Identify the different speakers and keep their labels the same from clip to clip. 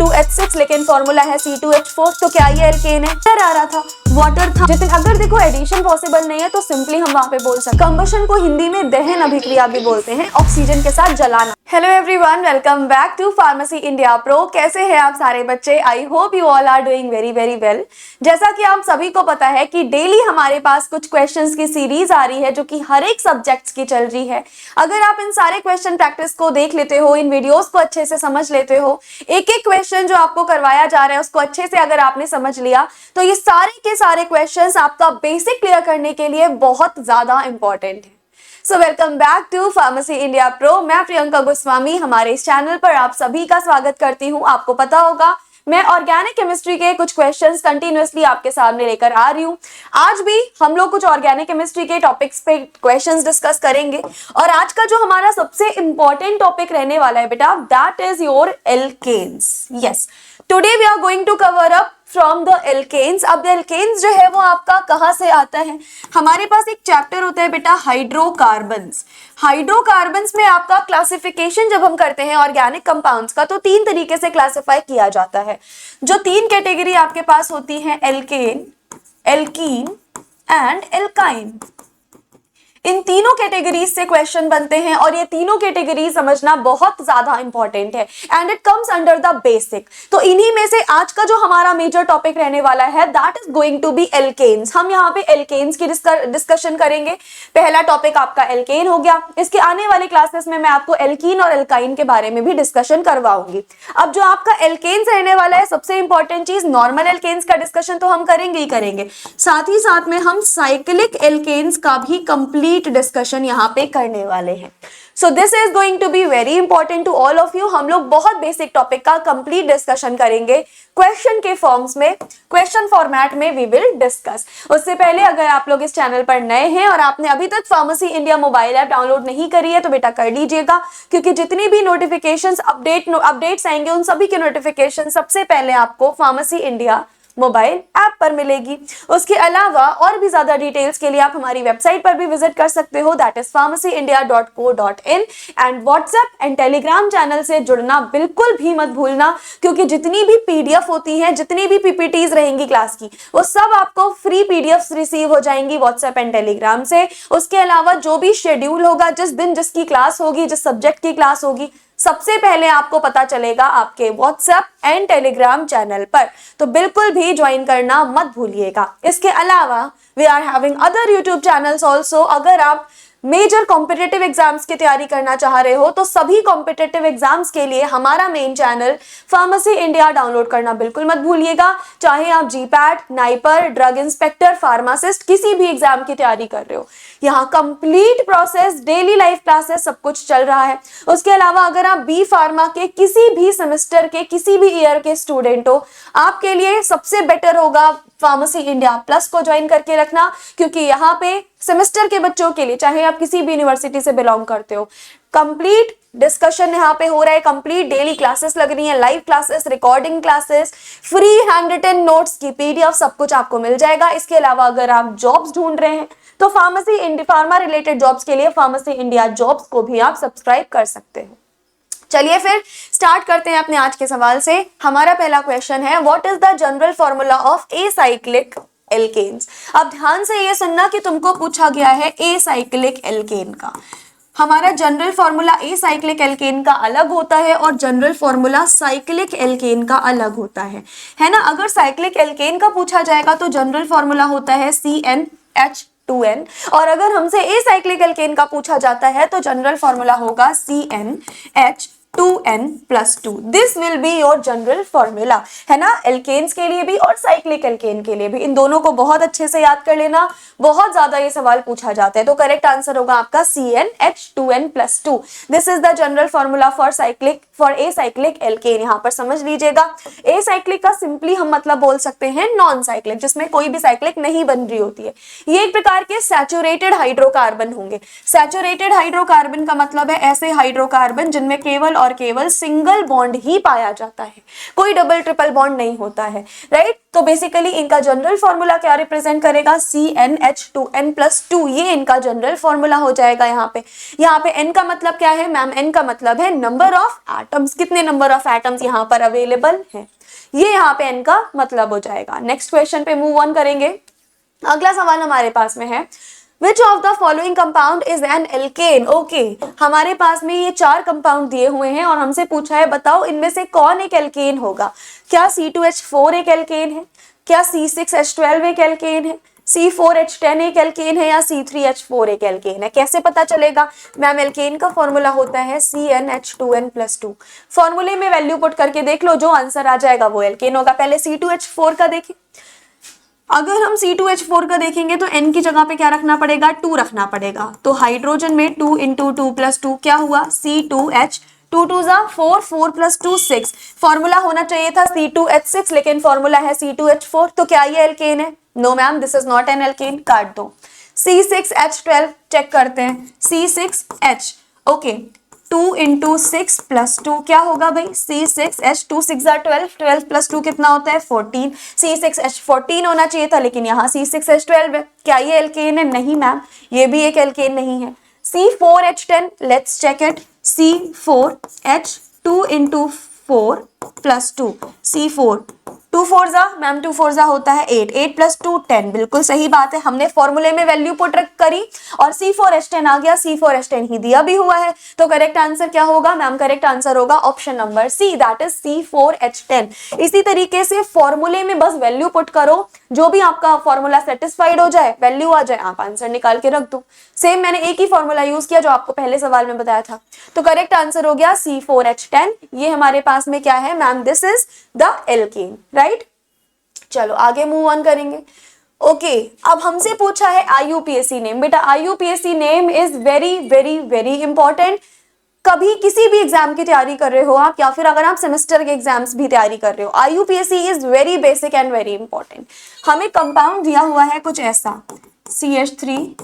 Speaker 1: C2H6, लेकिन formula है C2H4, तो क्या ये एल्केन है? आ रहा था, वाटर था। जितिन अगर देखो एडिशन पॉसिबल नहीं है तो सिंपली हम वहां पे बोल सकते कंबशन को हिंदी में दहन अभिक्रिया भी बोलते हैं, ऑक्सीजन के साथ जलाना। Hello everyone, welcome back to pharmacy India pro. कैसे हैं आप सारे बच्चे? I hope you all are doing very very well. जैसा कि आप सभी को पता है कि डेली हमारे पास कुछ क्वेश्चंस की सीरीज आ रही है जो कि हर एक सब्जेक्ट्स की चल रही है। अगर आप इन सारे क्वेश्चन प्रैक्टिस को देख लेते हो, इन वीडियोस को अच्छे से समझ लेते हो, एक एक क्वेश्चन जो आपको करवाया जा रहा है उसको अच्छे से अगर आपने समझ लिया, तो ये सारे के सारे क्वेश्चंस आपका बेसिक क्लियर करने के लिए बहुत ज्यादा इंपॉर्टेंट है। So welcome back to pharmacy India pro. मैं प्रियंका गोस्वामी हमारे इस चैनल पर आप सभी का स्वागत करती हूँ। आपको पता होगा मैं ऑर्गेनिक केमिस्ट्री के कुछ क्वेश्चंस कंटिन्यूअसली आपके सामने लेकर आ रही हूँ। आज भी हम लोग कुछ ऑर्गेनिक केमिस्ट्री के टॉपिक्स पे क्वेश्चंस डिस्कस करेंगे और आज का जो हमारा सबसे इंपॉर्टेंट टॉपिक रहने वाला है बेटा, that is your alkanes. Yes, today we are going to cover up from the alkanes. अब एल्केन्स जो है वो आपका कहाँ से आता है? हमारे पास एक चैप्टर होता है बेटा हाइड्रोकार्बन्स। हाइड्रोकार्बन्स में आपका क्लासिफिकेशन जब हम करते हैं ऑर्गेनिक कंपाउंड्स का, तो तीन तरीके से क्लासिफाई किया जाता है। जो तीन कैटेगरी आपके पास होती है, एल्केन, एल्कीन एंड एल्काइन। इन तीनों कैटेगरीज से क्वेश्चन बनते हैं और ये तीनों कैटेगरी समझना बहुत ज्यादा इंपॉर्टेंट है and it comes under the basic. तो इन्हीं में से आज का जो हमारा मेजर टॉपिक रहने वाला है that is going to be alkanes. हम यहाँ पे एल्केन्स की डिस्कशन करेंगे। पहला टॉपिक आपका एल्केन हो गया। इसके आने वाले क्लासेस में मैं आपको एल्कीन और एल्काइन के बारे में भी डिस्कशन करवाऊंगी। अब जो आपका एल्केन्स रहने वाला है, सबसे इंपॉर्टेंट चीज, नॉर्मल एल्केन्स का डिस्कशन तो हम करेंगे ही करेंगे, साथ ही साथ में हम साइक्लिक एल्केन्स का भी कंप्लीट डिस्कशन यहाँ पे करने वाले हैं। So this is going to be very important to all of you. हम लोग बहुत बेसिक टॉपिक का कंप्लीट डिस्कशन करेंगे क्वेश्चन के फॉर्म्स में, क्वेश्चन फॉर्मेट में वी विल डिस्कस। उससे पहले अगर आप लोग इस चैनल पर नए हैं और आपने अभी तक pharmacy India mobile app download नहीं करी है तो बेटा कर लीजिएगा, क्योंकि जितनी भी नोटिफिकेशंस अपडेट्स आएंगे उन सभी के नोटिफिकेशन सबसे पहले आपको फार्मेसी इंडिया मोबाइल ऐप पर मिलेगी। उसके अलावा और भी ज्यादा डिटेल्स के लिए आप हमारी वेबसाइट पर भी विजिट कर सकते हो, that is pharmacyindia.co.in। And WhatsApp and Telegram channel से जुड़ना बिल्कुल भी मत भूलना, क्योंकि जितनी भी पीडीएफ होती हैं, जितनी भी पीपीटीज रहेंगी क्लास की, वो सब आपको फ्री पीडीएफ रिसीव हो जाएंगी व्हाट्सएप एंड टेलीग्राम से। उसके अलावा जो भी शेड्यूल होगा, जिस दिन जिसकी क्लास होगी, जिस सब्जेक्ट की क्लास होगी, सबसे पहले आपको पता चलेगा आपके व्हाट्सएप एंड टेलीग्राम चैनल पर, तो बिल्कुल भी ज्वाइन करना मत भूलिएगा। इसके अलावा we are having other YouTube channels also. अगर आप मेजर कॉम्पिटिटिव एग्जाम्स की तैयारी करना चाह रहे हो तो सभी कॉम्पिटिटिव एग्जाम्स के लिए हमारा main channel pharmacy India download करना बिल्कुल मत भूलिएगा। चाहे आप GPAT, NIPER, drug inspector, pharmacist, किसी भी एग्जाम की तैयारी कर रहे हो, यहाँ complete process, daily life classes सब कुछ चल रहा है। उसके अलावा अगर आप बी फार्मा के किसी भी सेमेस्टर के किसी भी ईयर के स्टूडेंट हो, आपके लिए सबसे बेटर होगा फार्मेसी इंडिया प्लस को ज्वाइन करके रखना, क्योंकि यहाँ पे सेमेस्टर के बच्चों के लिए, चाहे आप किसी भी यूनिवर्सिटी से बिलोंग करते हो, कंप्लीट डिस्कशन यहाँ पे हो रहा है, कंप्लीट डेली क्लासेस लग रही हैं, live classes, recording classes, free handwritten notes की पीडीएफ, सब कुछ आपको मिल जाएगा। इसके अलावा अगर आप जॉब्स ढूंढ रहे हैं तो फार्मा रिलेटेड जॉब्स के लिए फार्मेसी इंडिया जॉब्स को भी आप सब्सक्राइब कर सकते हो। चलिए फिर स्टार्ट करते हैं अपने आज के सवाल से। हमारा पहला क्वेश्चन है, what is the general formula of acyclic alkanes. अब ध्यान से ये सुनना कि तुमको पूछा गया है एसाइक्लिक एल्केन का। हमारा जनरल फॉर्मूला एसाइक्लिक एल्केन का अलग होता है और जनरल फॉर्मूला साइक्लिक एल्केन का अलग होता है ना। अगर साइक्लिक एल्केन का पूछा जाएगा तो जनरल फॉर्मूला होता है CnH2n, और अगर हमसे एसाइक्लिक एल्केन का पूछा जाता है तो जनरल फॉर्मूला होगा CnH2n+2। This will be your general formula, है ना, एल्केन्स के लिए भी और साइक्लिक एल्केन के लिए भी। इन दोनों को बहुत अच्छे से याद कर लेना, बहुत ज्यादा ये सवाल पूछा जाता है। तो करेक्ट आंसर होगा आपका CnH2n+2। This is the general formula for acyclic alkane. यहाँ पर समझ लीजिएगा, एसाइक्लिक का सिंपली हम मतलब बोल सकते हैं नॉन साइक्लिक, जिसमें कोई भी साइक्लिक नहीं बन रही होती है। ये एक प्रकार के सैचुरेटेड हाइड्रोकार्बन होंगे। सैचुरेटेड हाइड्रोकार्बन का मतलब है ऐसे हाइड्रोकार्बन जिनमें केवल और केवल सिंगल बॉन्ड ही पाया जाता है, कोई डबल ट्रिपल बॉन्ड नहीं होता है, राइट। तो बेसिकली इनका जनरल फॉर्मूला क्या रिप्रेजेंट करेगा, CnH2n+2, ये इनका जनरल फॉर्मूला हो जाएगा। यहाँ पे n का मतलब क्या है मैम, n का मतलब है नंबर ऑफ एटम्स, कितने नंबर ऑफ एटम्स यहाँ पर अवेलेबल है, ये यहाँ पे n का मतलब हो जाएगा। नेक्स्ट क्वेश्चन पे मूव ऑन करेंगे। अगला सवाल हमारे पास में है, Which of the following compound is an alkane? Okay, हमारे पास में ये 4 कंपाउंड दिए हुए हैं और हमसे पूछा है बताओ इनमें से कौन एक एल्केन होगा। क्या C2H4 एक एल्केन है, क्या C6H12 एक एल्केन है, C4H10 एक एल्केन है, या C3H4 एक एल्केन है। कैसे पता चलेगा मैम, एल्केन का फॉर्मूला होता है CnH2n+2। फॉर्मूले में वैल्यू पुट करके देख लो, जो आंसर आ जाएगा वो एल्केन होगा। पहले C2H4 का देखें, अगर हम C2H4 का देखेंगे तो N की जगह पे क्या रखना पड़ेगा, 2 रखना पड़ेगा। तो हाइड्रोजन में 2 × 2 + 2 क्या हुआ, C2H, 2 2 = 4, 4 + 2 6। फॉर्मूला होना चाहिए था C2H6, लेकिन फॉर्मूला है C2H4। तो क्या ये एल्केन है, no ma'am, this is not an alkane, काट दो। C6H12 चेक करते हैं, C6H, ओके, 2 × 6 + 2 क्या होगा भाई, C6H, 2 6 = 12, 12 + 2 कितना होता है 14, C6H14 होना चाहिए था, लेकिन यहाँ C6H12 है। क्या ये एल्केन है, नहीं मैम, ये भी एक एल्केन नहीं है। C4H10, let's check it, C4H, 2 × 4 + 2, C4, 2 4 जा मैम, 2 4 जा होता है 8, 8 + 2 10, बिल्कुल सही बात है। हमने फॉर्मूले में वैल्यू पुट करी और C4H10 आ गया, C4H10 ही दिया भी हुआ है। तो करेक्ट आंसर क्या होगा मैम, करेक्ट आंसर होगा option number c, that is C4H10। इसी तरीके से फॉर्मूले में बस वैल्यू पुट करो, जो भी आपका फॉर्मूला सेटिस्फाइड हो जाए, वैल्यू आ जाए, आप आंसर निकाल के रख दो। सेम मैंने एक ही फॉर्मूला यूज किया जो आपको पहले सवाल में बताया था। तो करेक्ट आंसर हो गया C4H10। ये हमारे पास में क्या है ma'am, this is the alkene, right. चलो आगे मूव ऑन करेंगे। ओके, अब हमसे पूछा है IUPAC नेम। बेटा IUPAC name is very very very important. कभी किसी भी एग्जाम की तैयारी कर रहे हो आप, या फिर अगर आप सेमेस्टर के एग्जाम्स भी तैयारी कर रहे हो, IUPAC is very basic and very important. हमें कंपाउंड दिया हुआ है कुछ ऐसा, CH3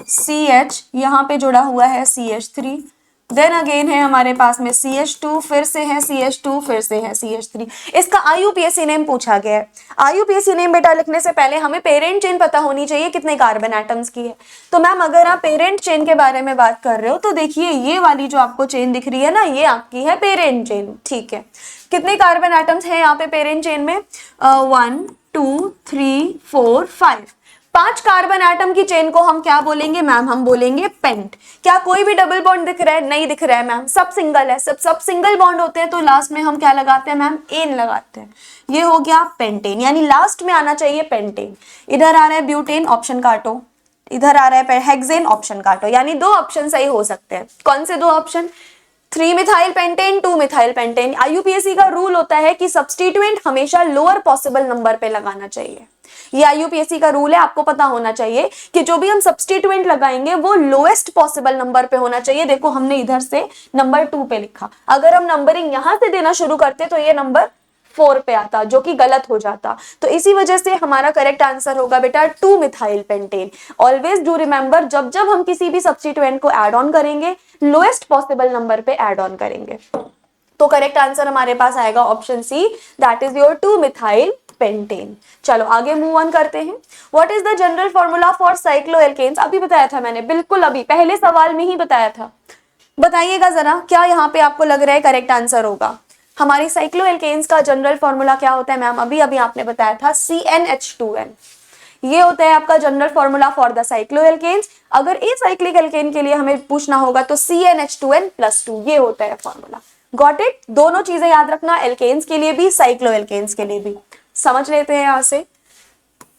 Speaker 1: CH, यहाँ पे जुड़ा हुआ है CH3, देन अगेन है हमारे पास में CH2, फिर से है CH2, फिर से है CH3। इसका IUPAC नेम पूछा गया है। IUPAC नेम बेटा लिखने से पहले हमें पेरेंट चेन पता होनी चाहिए कितने कार्बन एटम्स की है। तो मैम अगर आप पेरेंट चेन के बारे में बात कर रहे हो तो देखिए ये वाली जो आपको चेन दिख रही है ना, ये आपकी है पेरेंट चेन, ठीक है। कितने कार्बन एटम्स हैं यहाँ पे पेरेंट चेन में, 1 2 3 4 5, 5 कार्बन एटम की चेन को हम क्या बोलेंगे मैम, हम बोलेंगे पेंट। क्या कोई भी डबल बॉन्ड दिख रहा है, नहीं दिख रहा है मैम, सब सिंगल है, सब सिंगल बॉन्ड होते हैं। तो लास्ट में हम क्या लगाते हैं मैम, एन लगाते हैं। ये हो गया पेंटेन, यानी लास्ट में आना चाहिए पेंटेन। इधर आ रहा है ब्यूटेन, ऑप्शन काटो, इधर आ रहा है हेक्सेन, ऑप्शन काटो। यानी 2 ऑप्शन सही हो सकते हैं। कौन से 2 option, 3 methyl pentane, 2 methyl pentane. IUPAC का रूल होता है कि सब्स्टिट्यूएंट हमेशा लोअर पॉसिबल नंबर पे लगाना चाहिए। ये IUPAC का रूल है, आपको पता होना चाहिए कि जो भी हम सब्स्टिट्यूएंट लगाएंगे वो लोएस्ट पॉसिबल नंबर पे होना चाहिए। देखो हमने इधर से नंबर 2 पे लिखा, अगर हम नंबरिंग यहां से देना शुरू करते तो ये नंबर 4 पे आता, जो कि गलत हो जाता। तो इसी वजह से हमारा करेक्ट आंसर होगा बेटा 2 methyl pentane. Always do remember, जब जब हम किसी भी सब्स्टिट्यूएंट को ऐड ऑन करेंगे लोएस्ट पॉसिबल नंबर पे ऐड ऑन करेंगे। तो करेक्ट आंसर हमारे पास आएगा option c, that is your 2 methyl pentane. चलो आगे मूव ऑन करते हैं। What is the general formula for cycloalkanes, अभी बताया था मैंने, बिल्कुल अभी पहले सवाल में ही बताया था। बताइएगा जरा, क्या यहाँ पे आपको लग रहा है करेक्ट आंसर होगा। हमारी साइक्लोएल्केन्स का जनरल फॉर्मूला क्या होता है मैम, अभी अभी आपने बताया था CnH2n। ये होता है आपका general formula for the cycloalkenes. अगर एसाइक्लिक एल्केन के लिए हमें पूछना होगा तो CnH2n+2, ये होता है फॉर्मूला। गॉट इट, दोनों चीजें याद रखना, एल्केन्स के लिए भी साइक्लोएल्केन्स के लिए भी। समझ लेते हैं यहां से।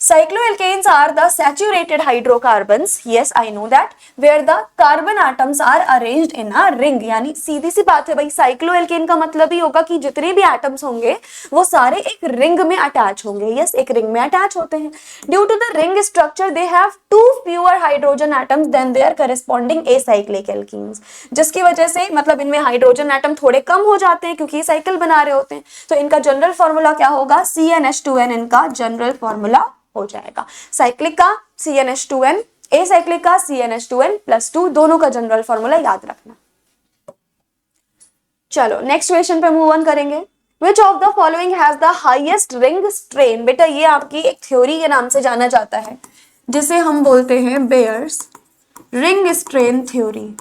Speaker 1: Cycloalkanes are the saturated hydrocarbons, yes I know that, where the carbon atoms are arranged in a ring। यानी सीधी सी बात है भाई, साइक्लोएल्केन का मतलब ही होगा कि जितने भी एटम्स होंगे वो सारे एक रिंग में अटैच होंगे। यस, एक रिंग में अटैच होते हैं। Due to the ring structure they have 2 fewer hydrogen atoms than their corresponding acyclic alkanes, जिसकी वजह से मतलब इनमें हाइड्रोजन एटम थोड़े कम हो जाते हैं क्योंकि साइकिल बना रहे होते हैं। तो इनका जनरल फॉर्मूला क्या होगा, CnH2n इनका जनरल फॉर्मूला हो जाएगा। साइक्लिक का CnH2n, एसाइक्लिक का CnH2n+2, दोनों का जनरल फॉर्मूला याद रखना। चलो नेक्स्ट क्वेश्चन पे मूव ऑन करेंगे। Which of the following has the highest ring strain. बेटा ये आपकी एक थ्योरी के नाम से जाना जाता है जिसे हम बोलते हैं Baeyer's ring strain theory.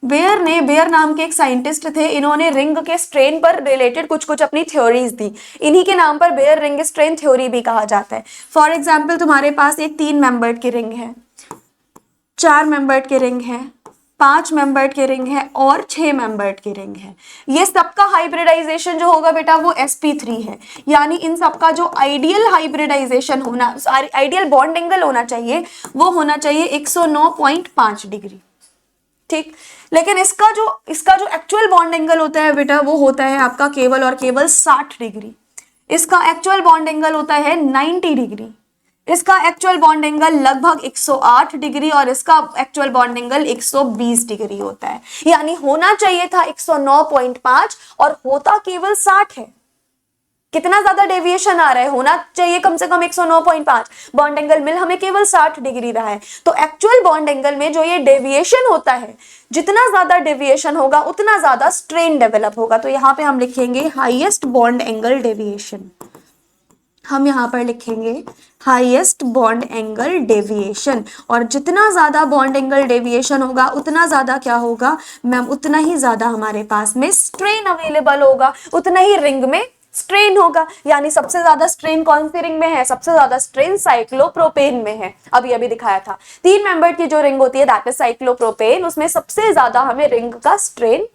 Speaker 1: Baeyer नाम के एक साइंटिस्ट थे, इन्होंने रिंग के स्ट्रेन पर रिलेटेड कुछ कुछ अपनी थ्योरीज दी, इन्हीं के नाम पर बेयर रिंग स्ट्रेन थ्योरी भी कहा जाता है। फॉर एग्जाम्पल तुम्हारे पास एक 3 मेंबर्ड की रिंग है, 4 मेंबर्ड की रिंग है, 5 मेंबर्ड की रिंग है और 6 मेंबर्ड की रिंग है। ये सबका हाइब्रिडाइजेशन जो होगा बेटा वो sp3 है, यानी इन सबका जो आइडियल हाइब्रिडाइजेशन होना, आइडियल बॉन्ड एंगल होना चाहिए वो होना चाहिए 109.5 डिग्री। ठीक, लेकिन इसका जो एक्चुअल बॉन्ड एंगल होता है बेटा वो होता है आपका केवल और केवल 60 डिग्री। इसका एक्चुअल बॉन्ड एंगल होता है 90 डिग्री। इसका एक्चुअल बॉन्ड एंगल लगभग 108 डिग्री और इसका एक्चुअल बॉन्ड एंगल 120 डिग्री होता है। यानी होना चाहिए था 109.5 और होता केवल 60 है। कितना ज्यादा डेविएशन आ रहा है, होना चाहिए कम से कम 109.5, बॉन्ड एंगल मिल हमें केवल 60 डिग्री रहा है। तो एक्चुअल बॉन्ड एंगल में जो ये डेविएशन होता है, जितना ज्यादा डेविएशन होगा उतना ज्यादा स्ट्रेन डेवलप होगा। तो यहाँ पे हम लिखेंगे हाईएस्ट बॉन्ड एंगल डेविएशन, हम यहाँ पर लिखेंगे हाईएस्ट बॉन्ड एंगल डेविएशन। और जितना ज्यादा बॉन्ड एंगल डेविएशन होगा उतना ज्यादा क्या होगा मैम, उतना ही ज्यादा हमारे पास में स्ट्रेन अवेलेबल होगा, उतना ही रिंग में स्ट्रेन होगा। यानी सबसे ज्यादा स्ट्रेन कौन सी रिंग में है, सबसे ज्यादा स्ट्रेन साइक्लोप्रोपेन में है। अभी दिखाया था 3 मेंबर की जो रिंग होती है दैट इज साइक्लोप्रोपेन, उसमें सबसे ज्यादा हमें रिंग का स्ट्रेन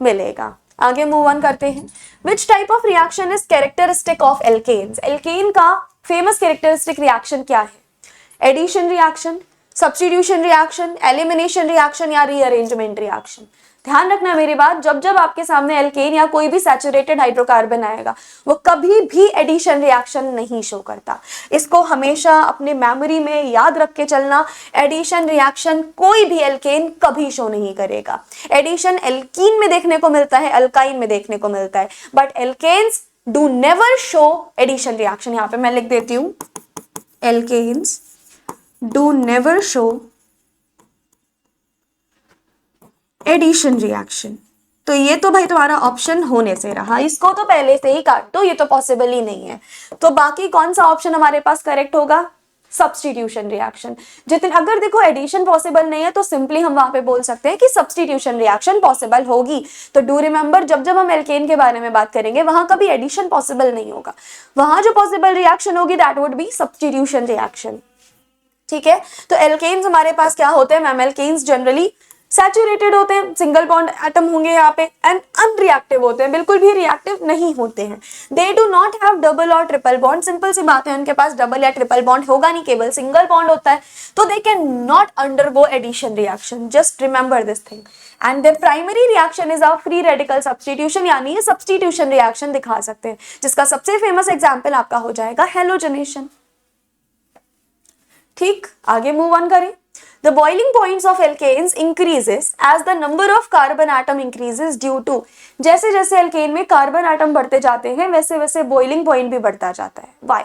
Speaker 1: मिलेगा। आगे मूव ऑन करते हैं। Which type of reaction is characteristic of alkanes. Alkane का फेमस कैरेक्टरिस्टिक रिएक्शन क्या है? Addition reaction, substitution reaction, elimination reaction या रीअरेंजमेंट रिएक्शन। ध्यान रखना मेरी बात, जब जब आपके सामने एल्केन या कोई भी सैचुरेटेड हाइड्रोकार्बन आएगा वो कभी भी एडिशन रिएक्शन नहीं शो करता। इसको हमेशा अपने मेमोरी में याद रख के चलना, एडिशन रिएक्शन कोई भी एल्केन कभी शो नहीं करेगा। एडिशन एल्कीन में देखने को मिलता है, अल्काइन में देखने को मिलता है, but alkanes do never show addition reaction. यहाँ पे मैं लिख देती हूं, alkanes do never show addition reaction. तो ये तो भाई तुम्हारा ऑप्शन होने से रहा, इसको तो पहले से ही काट दो, ये तो पॉसिबल ही नहीं है। तो बाकी कौन सा ऑप्शन हमारे पास करेक्ट होगा? Substitution reaction. जितने अगर देखो एडिशन पॉसिबल नहीं है तो सिंपली हम वहां पे बोल सकते हैं कि सब्स्टिट्यूशन रिएक्शन पॉसिबल होगी। तो डू रिमेंबर, जब जब हम एल्केन के बारे में बात करेंगे वहां कभी एडिशन पॉसिबल नहीं होगा, वहां जो पॉसिबल रिएक्शन होगी that would B substitution reaction. ठीक है, तो एल्केन्स हमारे पास क्या होते हैं मैम? एल्केन्स जनरली सैचुरेटेड होते हैं, सिंगल बॉन्ड एटम होंगे यहाँ पे, एंड अनरिएक्टिव होते हैं, बिल्कुल भी रिएक्टिव नहीं होते हैं। They do not have double और ट्रिपल बॉन्ड। सिंपल सी बात है, उनके पास डबल या ट्रिपल बॉन्ड होगा नहीं, केवल सिंगल बॉन्ड होता है। तो they can not undergo addition reaction, just remember this thing. And the primary reaction is a free radical substitution, यानी ये सब्स्टिट्यूशन रिएक्शन दिखा सकते हैं, जिसका सबसे फेमस एग्जाम्पल आपका हो जाएगा हेलोजनेशन। ठीक, आगे मूव ऑन करें। The boiling points of alkanes increases as the number of carbon atom increases due to, जैसे जैसे alkane में कार्बन एटम बढ़ते जाते हैं वैसे वैसे boiling point भी बढ़ता जाता है।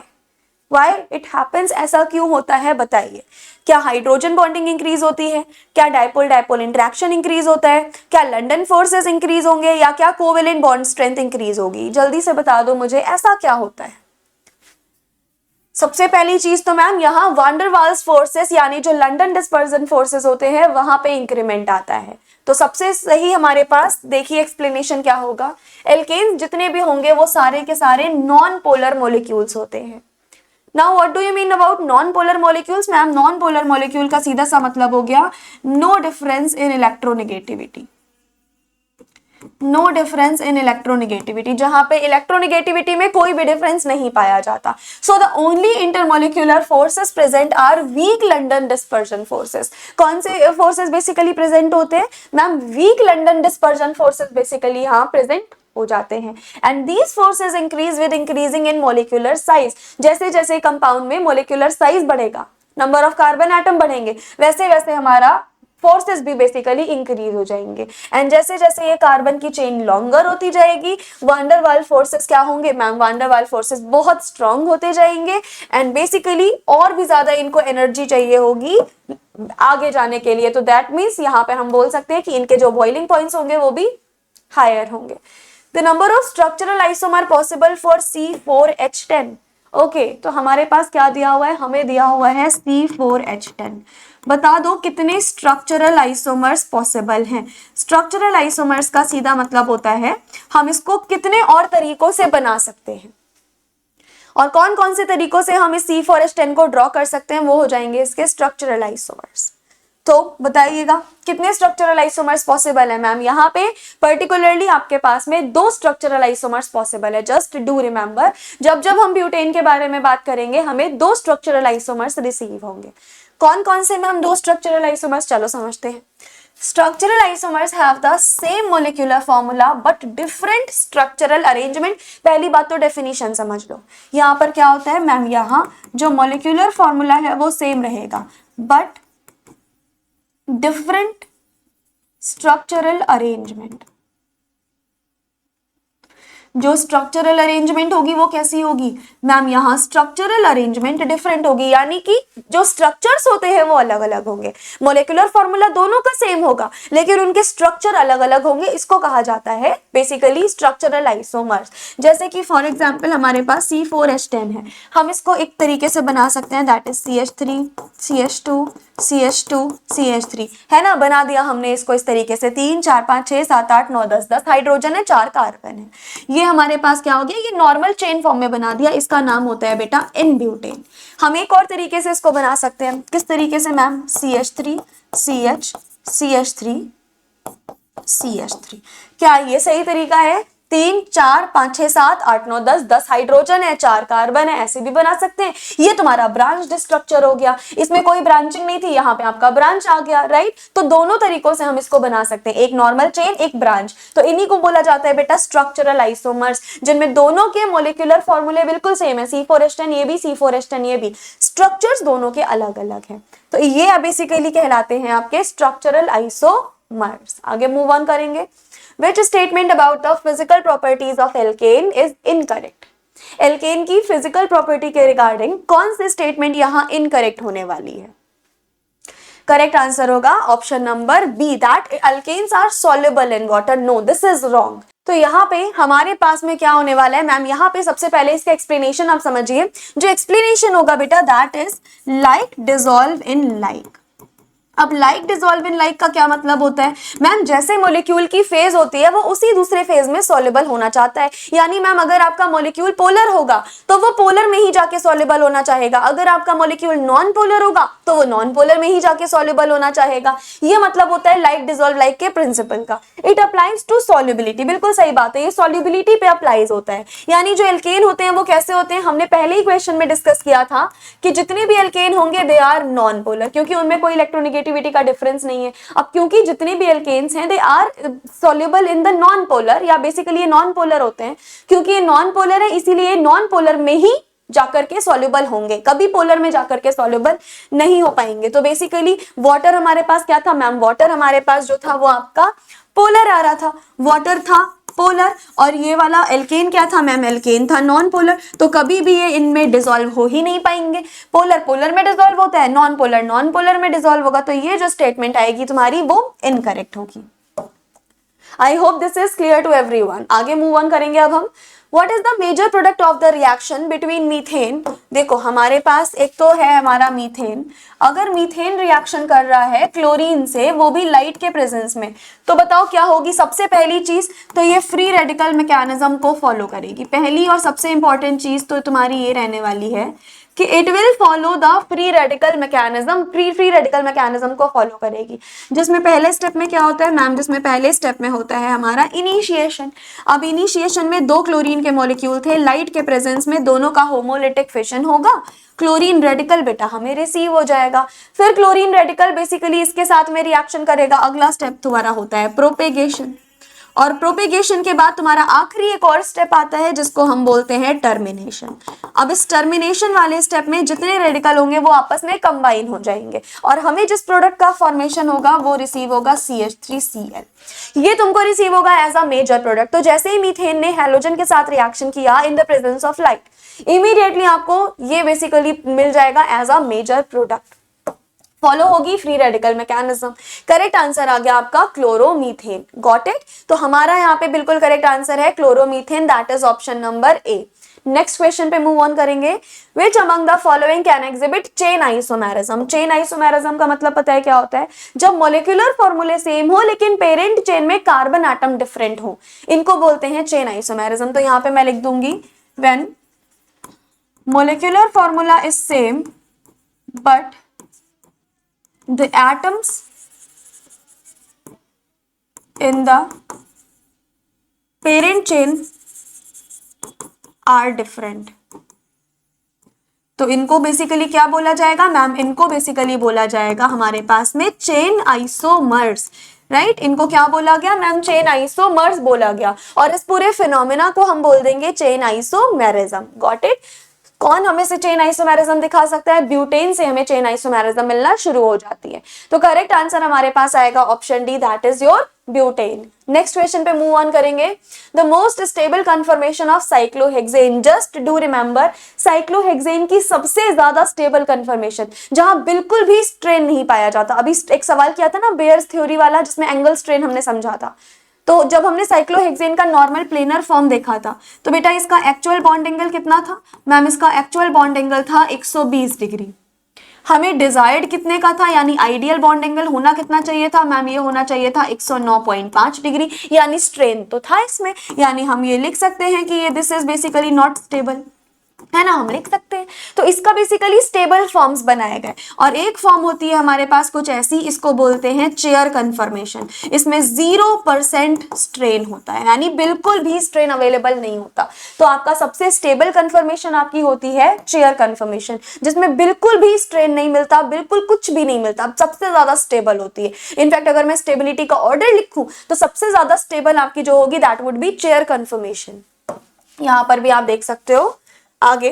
Speaker 1: Why it happens? ऐसा क्यों होता है बताइए। क्या हाइड्रोजन बॉन्डिंग इंक्रीज होती है? क्या डाइपोल डाइपोल इंटरेक्शन इंक्रीज होता है? क्या लंडन फोर्सेस इंक्रीज होंगे? या क्या कोवेलेंट बॉन्ड स्ट्रेंथ इंक्रीज होगी? जल्दी से बता दो मुझे, ऐसा क्या होता है? सबसे पहली चीज तो मैम यहाँ वांडर वाल्स फोर्सेस यानी जो लंदन डिस्पर्जन फोर्सेस होते हैं वहां पे इंक्रीमेंट आता है। तो सबसे सही हमारे पास देखिए एक्सप्लेनेशन क्या होगा। एल्केन्स जितने भी होंगे वो सारे के सारे नॉन पोलर मॉलिक्यूल्स होते हैं। Now what do you mean about non polar molecules? Ma'am non polar molecule का सीधा सा मतलब हो गया no difference in electronegativity. No difference in electronegativity, जहां पे इलेक्ट्रोनेगेटिविटी में कोई भी डिफरेंस नहीं पाया जाता। So the only intermolecular forces present are weak London dispersion forces. कौन से फोर्सेस बेसिकली प्रेजेंट होते हैं ma'am? Weak London dispersion forces basically यहाँ प्रेजेंट हो जाते हैं। And these forces increase with increasing in molecular size. जैसे जैसे कंपाउंड में मोलिकुलर साइज बढ़ेगा, नंबर ऑफ कार्बन एटम बढ़ेंगे, वैसे वैसे हमारा फोर्सेस भी बेसिकली इंक्रीज हो जाएंगे। एंड जैसे जैसे ये कार्बन की चेन लॉन्गर होती जाएगी, वांडर वाल फोर्सेस क्या होंगे मैम? वांडर वाल फोर्सेस बहुत स्ट्रांग होते जाएंगे एंड बेसिकली और भी ज्यादा इनको एनर्जी चाहिए होगी आगे जाने के लिए। तो दैट मीन्स यहाँ पे हम बोल सकते हैं कि इनके जो बॉइलिंग पॉइंट्स होंगे वो भी हायर होंगे। The number of structural isomer possible for C4H10। Okay, तो हमारे पास क्या दिया हुआ है, हमें दिया हुआ है C4H10। बता दो कितने स्ट्रक्चरल आइसोमर्स पॉसिबल हैं। स्ट्रक्चरल आइसोमर्स का सीधा मतलब होता है हम इसको कितने और तरीकों से बना सकते हैं, और कौन कौन से तरीकों से हम इस C4H10 को ड्रॉ कर सकते हैं, वो हो जाएंगे इसके स्ट्रक्चरल आइसोमर्स। तो बताइएगा कितने स्ट्रक्चरल आइसोमर्स पॉसिबल है मैम। यहाँ पे पर्टिकुलरली आपके पास में 2 स्ट्रक्चरल आइसोमर्स पॉसिबल है। जस्ट डू रिमेंबर, जब जब हम ब्यूटेन के बारे में बात करेंगे हमें 2 स्ट्रक्चरल आइसोमर्स रिसीव होंगे। कौन कौन से मैम 2 स्ट्रक्चरल आइसोमर्स, चलो समझते हैं। Structural isomers have the same molecular formula but different structural arrangement। पहली बात तो डेफिनेशन समझ लो। यहाँ पर क्या होता है मैम, यहाँ जो मोलिकुलर फॉर्मूला है वो सेम रहेगा बट डिफरेंट स्ट्रक्चरल अरेंजमेंट। जो स्ट्रक्चरल अरेंजमेंट होगी वो कैसी होगी मैम, यहाँ स्ट्रक्चरल अरेंजमेंट डिफरेंट होगी, यानी कि जो स्ट्रक्चर्स होते हैं वो अलग अलग होंगे। मोलेकुलर फॉर्मूला दोनों का सेम होगा लेकिन उनके स्ट्रक्चर अलग अलग होंगे। इसको कहा जाता है बेसिकली स्ट्रक्चरल आइसोमर्स। जैसे कि फॉर एग्जांपल हमारे पास C4H10 है, हम इसको एक तरीके से बना सकते हैं, that is CH3 CH2 CH2 CH3, है ना। बना दिया हमने इसको इस तरीके से, 3 4 5 6 7 8 9 10 10 हाइड्रोजन है, 4 कार्बन है। ये हमारे पास क्या हो गया, ये नॉर्मल चेन फॉर्म में बना दिया। इसका नाम होता है बेटा N-ब्यूटेन। हम एक और तरीके से इसको बना सकते हैं, किस तरीके से ma'am, CH3 CH CH3 CH3। क्या ये सही तरीका है? 3 4 5 6 7 8 9 10 10 हाइड्रोजन है, 4 कार्बन है, ऐसे भी बना सकते हैं। ये तुम्हारा ब्रांच स्ट्रक्चर हो गया, इसमें कोई ब्रांचिंग नहीं थी, यहाँ पे आपका ब्रांच आ गया, राइट। तो दोनों तरीकों से हम इसको बना सकते हैं, एक नॉर्मल चेन एक ब्रांच। तो इन्हीं को बोला जाता है बेटा स्ट्रक्चरल आइसोमर्स, जिनमें दोनों के मोलिकुलर फॉर्मूले बिल्कुल सेम है, C4H10 ये भी C4H10 ये भी, स्ट्रक्चर्स दोनों के अलग अलग है। तो ये बेसिकली कहलाते हैं आपके स्ट्रक्चरल आइसोमर्स। आगे मूव ऑन करेंगे। Which statement about the physical properties of alkane is incorrect? Alkane की फिजिकल प्रॉपर्टी के रिगार्डिंग कौन सी स्टेटमेंट यहाँ इनकरेक्ट होने वाली है? करेक्ट आंसर होगा option number b, that alkanes are soluble in water. No, this is wrong. तो यहाँ पे हमारे पास में क्या होने वाला है मैम, यहाँ पे सबसे पहले इसका एक्सप्लेनेशन आप समझिए। जो एक्सप्लेनेशन होगा बेटा that is like dissolve in like. अब लाइक डिसॉल्व इन लाइक का क्या मतलब होता है मैम, जैसे मॉलिक्यूल की फेज होती है वो उसी दूसरे फेज में सॉल्युबल होना चाहता है। यानी मैम अगर आपका मॉलिक्यूल पोलर होगा तो वो पोलर में ही जाके सॉल्युबल होना चाहेगा, अगर आपका मॉलिक्यूल नॉन पोलर होगा तो वो नॉन पोलर में ही जाके सॉल्युबल होना चाहेगा। ये मतलब होता है लाइक डिसॉल्व लाइक के प्रिंसिपल का। इट अप्लाइज टू सॉल्युबिलिटी, बिल्कुल सही बात है, ये सॉल्युबिलिटी पे अप्लाइज होता है। यानी जो एल्केन होते हैं वो कैसे होते हैं, हमने पहले ही क्वेश्चन में डिस्कस किया था कि जितने भी एल्केन होंगे दे आर नॉन पोलर, क्योंकि उनमें कोई इलेक्ट्रोनेगेटिविटी का डिफरेंस नहीं है। अब क्योंकि जितने भी एल्केन्स हैं they are soluble in the non polar, या बेसिकली ये नॉन पोलर होते हैं। क्योंकि ये नॉन पोलर है इसीलिए नॉन पोलर में ही जाकर के सॉल्युबल होंगे, कभी पोलर में जाकर के सॉल्युबल नहीं हो पाएंगे। तो बेसिकली वाटर हमारे पास क्या था मैम, वाटर हमारे पास जो था वो आपका पोलर आ रहा था, वाटर था पोलर, और ये वाला एल्केन क्या था मैम, एल्केन था नॉन पोलर। तो कभी भी ये इनमें डिसॉल्व हो ही नहीं पाएंगे। पोलर पोलर में डिसॉल्व होता है, नॉन पोलर नॉन पोलर में डिसॉल्व होगा। तो ये जो स्टेटमेंट आएगी तुम्हारी वो इनकरेक्ट होगी। I hope this is clear to everyone. आगे मूव ऑन करेंगे अब हम। What is the major product of the reaction between methane? देखो हमारे पास एक तो है हमारा मीथेन। अगर मीथेन रिएक्शन कर रहा है क्लोरीन से, वो भी लाइट के प्रेजेंस में, तो बताओ क्या होगी सबसे पहली चीज, तो ये फ्री रेडिकल मैकेनिज्म को फॉलो करेगी। पहली और सबसे इंपॉर्टेंट चीज तो तुम्हारी ये रहने वाली है कि it will follow the free radical mechanism, free radical mechanism को फॉलो करेगी। जिसमें पहले स्टेप में क्या होता है मैम, जिसमें पहले स्टेप में होता है हमारा इनिशिएशन। अब इनिशिएशन में 2 क्लोरीन के मॉलिक्यूल थे, लाइट के प्रेजेंस में दोनों का होमोलिटिक फिशन होगा, क्लोरीन रेडिकल बेटा हमें रिसीव हो जाएगा। फिर क्लोरीन रेडिकल बेसिकली इसके साथ में रिएक्शन करेगा। अगला स्टेप तुम्हारा होता है प्रोपेगेशन, और प्रोपेगेशन के बाद तुम्हारा आखिरी एक और स्टेप आता है जिसको हम बोलते हैं टर्मिनेशन। अब इस टर्मिनेशन वाले स्टेप में जितने रेडिकल होंगे वो आपस में कंबाइन हो जाएंगे और हमें जिस प्रोडक्ट का फॉर्मेशन होगा वो रिसीव होगा CH3Cl। ये तुमको रिसीव होगा एज अ मेजर प्रोडक्ट। तो जैसे ही मीथेन ने हैलोजन के साथ रिएक्शन किया in the presence of light, immediately आपको ये बेसिकली मिल जाएगा as a major product. Follow होगी free radical mechanism. Correct answer आ गया आपका क्लोरोमीथेन। Got it? तो हमारा यहाँ पे बिल्कुल करेक्ट आंसर है chloromethane, that is option number A. Next question पे मूव ऑन करेंगे। Which among the following can exhibit chain isomerism? Chain isomerism का मतलब पता है क्या होता है? जब मोलिकुलर फॉर्मूले सेम हो लेकिन पेरेंट चेन में कार्बन एटम डिफरेंट हो, इनको बोलते हैं चेन आइसोमेरिज्म। तो यहाँ पे मैं लिख दूंगी when molecular formula is same but the atoms in the parent chain are different। तो इनको बेसिकली क्या बोला जाएगा मैम? इनको बेसिकली बोला जाएगा हमारे पास में चेन आइसोमर्स, राइट? इनको क्या बोला गया मैम? चेन आइसोमर्स बोला गया, और इस पूरे फिनोमेना को हम बोल देंगे चेन आइसोमेरिज्म। Got it? कौन हमें से चेन आइसोमेरिज्म दिखा सकता है? ब्यूटेन से हमें चेन आइसोमेरिज्म मिलना शुरू हो जाती है। तो करेक्ट आंसर हमारे पास आएगा option D, that is your butane. Next question पे मूव ऑन करेंगे। The most stable confirmation of cyclohexane, just do remember, cyclohexane की सबसे ज्यादा स्टेबल कन्फर्मेशन जहां बिल्कुल भी स्ट्रेन नहीं पाया जाता। अभी एक सवाल किया था ना बेयर्स थ्योरी वाला, जिसमें एंगल स्ट्रेन हमने समझा था। तो जब हमने साइक्लोहेक्सेन का नॉर्मल प्लेनर फॉर्म देखा था, तो बेटा इसका एक्चुअल बॉन्ड एंगल कितना था मैम? इसका एक्चुअल बॉन्ड एंगल था 120 डिग्री। हमें डिजायर्ड कितने का था, यानी आइडियल बॉन्ड एंगल होना कितना चाहिए था मैम? ये होना चाहिए था 109.5 डिग्री, यानी स्ट्रेन तो था इसमें, यानी हम ये लिख सकते हैं कि ये this is basically not stable, है ना? हम लिख सकते हैं। तो इसका बेसिकली स्टेबल फॉर्म्स बनाए गए, और एक फॉर्म होती है हमारे पास कुछ ऐसी, इसको बोलते हैं चेयर कन्फर्मेशन। इसमें 0% स्ट्रेन होता है, यानी बिल्कुल भी स्ट्रेन अवेलेबल नहीं होता। तो आपका सबसे स्टेबल कन्फर्मेशन आपकी होती है चेयर कन्फर्मेशन, जिसमें बिल्कुल भी स्ट्रेन नहीं मिलता, बिल्कुल कुछ भी नहीं मिलता, सबसे ज्यादा स्टेबल होती है। इनफैक्ट अगर मैं स्टेबिलिटी का ऑर्डर लिखूं तो सबसे ज्यादा स्टेबल आपकी जो होगी that would be chair conformation. यहां पर भी आप देख सकते हो। आगे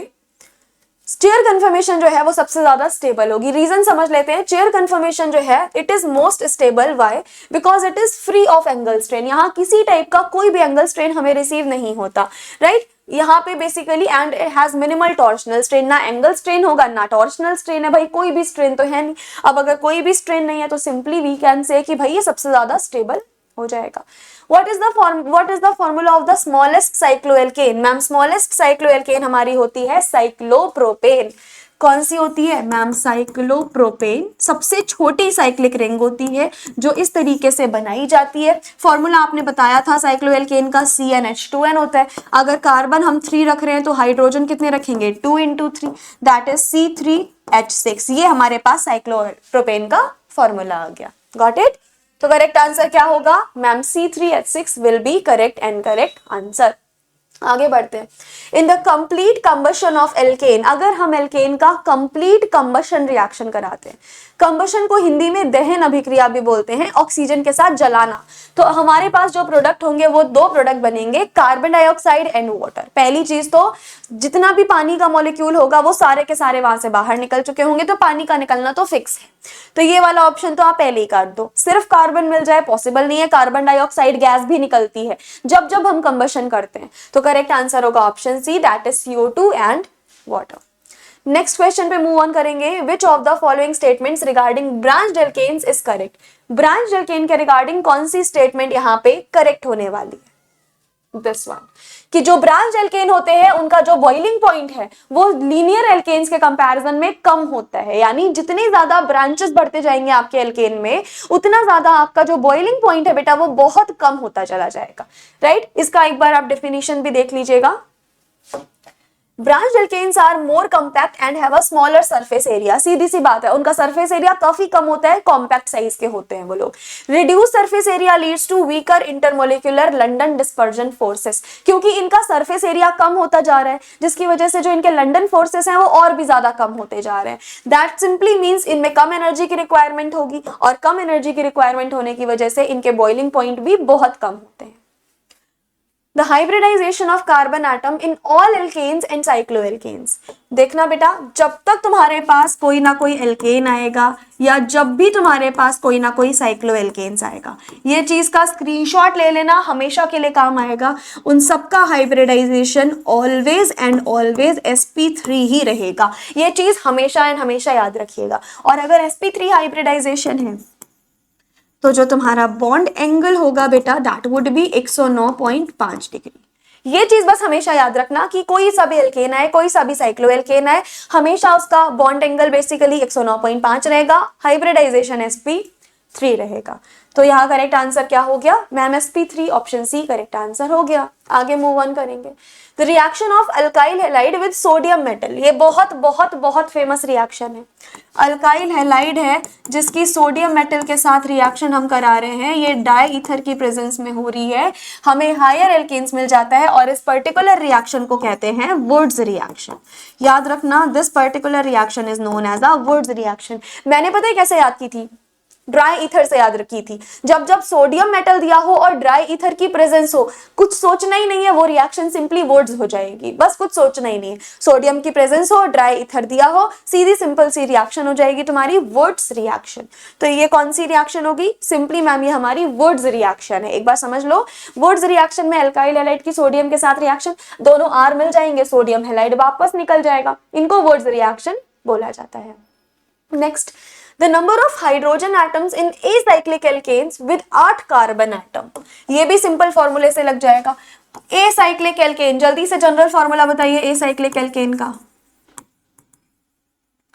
Speaker 1: चेयर कन्फर्मेशन जो है वो सबसे ज्यादा स्टेबल होगी। रीजन समझ लेते हैं। चेयर कन्फर्मेशन जो है it is most stable, why? Because it is free of angle strain. यहाँ किसी टाइप का कोई भी एंगल स्ट्रेन हमें रिसीव नहीं होता, राइट? यहाँ पे basically and it has minimal torsional strain, ना एंगल स्ट्रेन होगा ना टॉर्शनल स्ट्रेन है। भाई कोई भी स्ट्रेन तो है नहीं। अब अगर कोई भी स्ट्रेन नहीं है तो सिंपली वी कैन से कि भाई ये सबसे ज्यादा स्टेबल हो जाएगा। What is the formula of the smallest cycloalkane? Ma'am smallest cycloalkane हमारी होती है साइक्लोप्रोपेन। कौन सी होती है मैम? साइक्लोप्रोपेन। सबसे छोटी साइक्लिक रिंग होती है जो इस तरीके से बनाई जाती है। फॉर्मूला आपने बताया था साइक्लोएल्केन का CnH2n होता है। अगर कार्बन हम 3 रख रहे हैं तो हाइड्रोजन कितने रखेंगे? 2 × 3, दैट इज C3H6। ये हमारे पास साइक्लोप्रोपेन का फॉर्मूला आ गया। Got it? तो करेक्ट आंसर क्या होगा ma'am? C3H6 will be correct and correct answer. आगे बढ़ते हैं। In the complete combustion of alkene, अगर हम एल्केन का कंप्लीट कंबशन रिएक्शन कराते हैं, कंबशन को हिंदी में दहन अभिक्रिया भी बोलते हैं, ऑक्सीजन के साथ जलाना, तो हमारे पास जो प्रोडक्ट होंगे वो 2 प्रोडक्ट बनेंगे, कार्बन डाइऑक्साइड एंड वाटर। पहली चीज तो जितना भी पानी का मॉलिक्यूल होगा वो सारे के सारे वहां से बाहर निकल चुके होंगे, तो पानी का निकलना तो फिक्स है। तो ये वाला ऑप्शन तो आप पहले ही काट दो। सिर्फ कार्बन मिल जाए पॉसिबल नहीं है, कार्बन डाइऑक्साइड गैस भी निकलती है जब जब हम कंबशन करते हैं। तो करेक्ट आंसर होगा option c, that is CO2 and water. Next question पे मूव ऑन करेंगे। Which of the following statements regarding branched alkanes is correct? Branched alkane के रिगार्डिंग कौन सी स्टेटमेंट यहाँ पे करेक्ट होने वाली है? दिस वन, कि जो ब्रांच एल्केन होते हैं उनका जो बॉइलिंग पॉइंट है वो लीनियर एल्केन्स के कंपैरिजन में कम होता है, यानी जितने ज्यादा ब्रांचेस बढ़ते जाएंगे आपके एल्केन में उतना ज्यादा आपका जो बॉइलिंग पॉइंट है बेटा वो बहुत कम होता चला जाएगा, राइट? इसका एक बार आप डेफिनेशन भी देख लीजिएगा। Branch alkanes are more compact and have a smaller surface area. सीधी सी बात है, उनका सरफेस एरिया काफी कम होता है, कॉम्पैक्ट साइज के होते हैं वो लोग। Reduce surface area leads to weaker intermolecular London dispersion forces, क्योंकि इनका सरफेस एरिया कम होता जा रहा है जिसकी वजह से जो इनके लंडन फोर्सेस हैं वो और भी ज्यादा कम होते जा रहे हैं। दैट सिंपली मीन्स इनमें कम एनर्जी की रिक्वायरमेंट होगी, और कम एनर्जी की रिक्वायरमेंट होने की वजह से इनके बॉइलिंग पॉइंट भी बहुत कम होते हैं। The hybridization of carbon atom in all alkanes and cycloalkanes. देखना बेटा, जब तक तुम्हारे पास कोई ना कोई एल्केन आएगा या जब भी तुम्हारे पास कोई ना कोई साइक्लोएल्केन्स आएगा, ये चीज का स्क्रीनशॉट ले लेना, हमेशा के लिए काम आएगा। उन सबका hybridization always and always sp3 ही रहेगा। ये चीज हमेशा एंड हमेशा याद रखिएगा। और अगर sp3 हाइब्रिडाइजेशन है तो जो तुम्हारा बॉन्ड एंगल होगा बेटा, दैट वुड बी 109.5 डिग्री। ये चीज बस हमेशा याद रखना कि कोई सा भी एल्केन आए, कोई सा भी साइक्लोएल्केन आए, हमेशा उसका बॉन्ड एंगल बेसिकली 109.5 रहेगा, हाइब्रिडाइजेशन sp3 रहेगा। तो यहाँ करेक्ट आंसर क्या हो गया ma'am? sp3, option c correct answer हो गया। आगे मूव ऑन करेंगे। The reaction of alkyl halide with sodium metal, ये बहुत बहुत बहुत फेमस रिएक्शन है। अल्काइल हैलाइड है जिसकी सोडियम मेटल के साथ रिएक्शन हम करा रहे हैं, ये डाई ईथर की प्रेजेंस में हो रही है, हमें हायर एल्केन्स मिल जाता है और इस पर्टिकुलर रिएक्शन को कहते हैं वुड्स रिएक्शन। याद रखना, this particular reaction is known as a Wurtz reaction. मैंने पता है कैसे याद की थी? ड्राई ईथर से याद रखी थी। जब जब सोडियम मेटल दिया हो और ड्राई ईथर की प्रेजेंस हो, कुछ सोचना ही नहीं है, वो रिएक्शन सिंपली वुड्स हो जाएगी, बस कुछ सोचना ही नहीं है। सोडियम की प्रेजेंस हो, ड्राई ईथर दिया हो, सीधी सिंपल सी रिएक्शन हो जाएगी तुम्हारी वुड्स रिएक्शन। तो ये कौन सी रिएक्शन होगी? सिंपली मैम ये हमारी वुड्स रिएक्शन है। एक बार समझ लो, वुड्स रिएक्शन में अल्काइल हैलाइड की सोडियम के साथ रिएक्शन, दोनों आर मिल जाएंगे, सोडियम हैलाइड वापस निकल जाएगा, इनको वुड्स रिएक्शन बोला जाता है। Next, the number of hydrogen atoms in acyclic alkanes with 8 carbon atom. ये भी सिंपल फॉर्मूले से लग जाएगा। एसाइक्लिक एल्केन, जल्दी से जनरल फॉर्मूला बताइए एसाइक्लिक एल्केन का।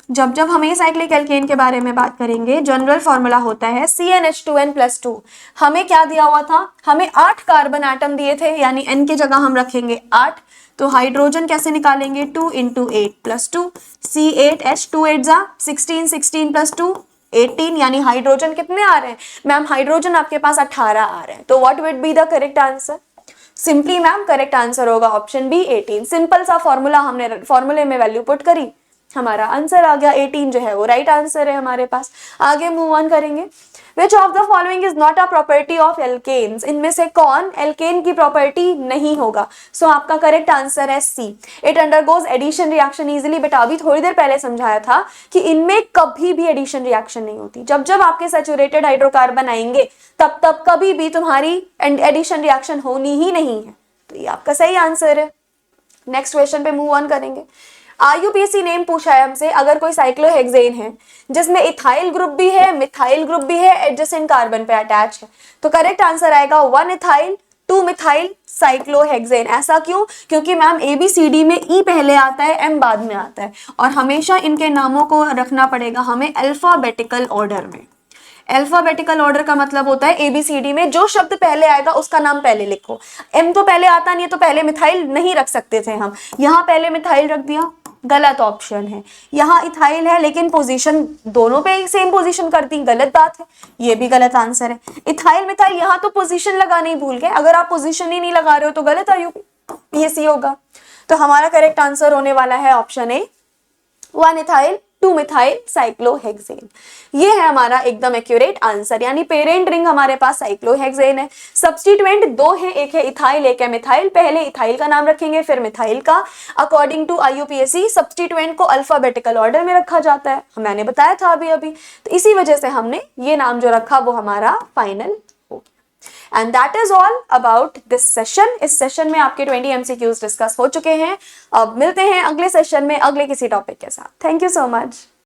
Speaker 1: जब जब हम एसाइक्लिक एल्केन के बारे में बात करेंगे, जनरल फॉर्मूला होता है CnH2n+2। हमें क्या दिया हुआ था? हमें 8 कार्बन एटम दिए थे, यानी n की जगह हम रखेंगे 8। तो हाइड्रोजन कैसे निकालेंगे? 2 × 8 + 2, C8H28 16, 16 + 2 18, यानी हाइड्रोजन कितने आ रहे हैं मैम? हाइड्रोजन आपके पास 18 आ रहे हैं। तो what would be the correct answer? Simply ma'am correct answer होगा ऑप्शन बी 18। सिंपल सा फॉर्मूला, हमने फॉर्मूले में वैल्यू पुट करी, हमारा आंसर आ गया 18 जो है वो राइट आंसर है हमारे पास। आगे मूव ऑन करेंगे। Which of the following is not a property of alkanes? इनमें से कौन एल्केन की प्रॉपर्टी नहीं होगा? सो आपका करेक्ट आंसर है C, it undergoes addition reaction easily. बेटा अभी थोड़ी देर पहले समझाया था कि इनमें कभी भी एडिशन रिएक्शन नहीं होती। जब जब आपके सैचुरेटेड हाइड्रोकार्बन आएंगे तब तब कभी भी तुम्हारी एडिशन रिएक्शन होनी ही नहीं है। तो ये आपका सही आंसर है। नेक्स्ट क्वेश्चन पे मूव ऑन करेंगे। IUPAC नेम पूछा है हमसे, अगर कोई साइक्लोहेक्सेन है जिसमें इथाइल ग्रुप भी है, मिथाइल ग्रुप भी है, एडजेसेंट कार्बन पे अटैच है, तो करेक्ट आंसर आएगा 1 इथाइल 2 मिथाइल साइक्लोहेक्सेन। ऐसा क्यों? क्योंकि मैम ABCD में E पहले आता है, M बाद में आता है, और हमेशा इनके नामों को रखना पड़ेगा हमें अल्फाबेटिकल ऑर्डर में। अल्फाबेटिकल ऑर्डर का मतलब होता है ABCD में जो शब्द पहले आएगा उसका नाम पहले लिखो। M तो पहले आता नहीं है, तो पहले मिथाइल नहीं रख सकते थे हम, यहाँ पहले मिथाइल रख दिया, गलत ऑप्शन है। यहाँ इथाइल है लेकिन पोजीशन दोनों पे सेम पोजीशन कर दी, गलत बात है, ये भी गलत आंसर है। इथाइल मिथाइल, यहाँ तो पोजीशन लगाना ही भूल गए, अगर आप पोजीशन ही नहीं लगा रहे हो तो गलत IUPAC होगा। तो हमारा करेक्ट आंसर होने वाला है option A, 1 ethyl 2 methyl cyclohexane. ये है हमारा एकदम एक्यूरेट आंसर, यानी पेरेंट रिंग हमारे पास साइक्लोहेक्सेन है। सब्स्टिट्यूएंट 2 है, एक है इथाइल एक है मिथाइल। पहले इथाइल का नाम रखेंगे फिर मिथाइल का। अकॉर्डिंग टू IUPAC सब्स्टिट्यूएंट को अल्फाबेटिकल ऑर्डर में रखा जाता है, मैंने बताया था अभी अभी, तो इसी वजह से हमने ये नाम जो रखा वो हमारा final. And that is all about this session. इस सेशन में आपके 20 MCQs डिस्कस हो चुके हैं। अब मिलते हैं अगले सेशन में अगले किसी टॉपिक के साथ। Thank you so much.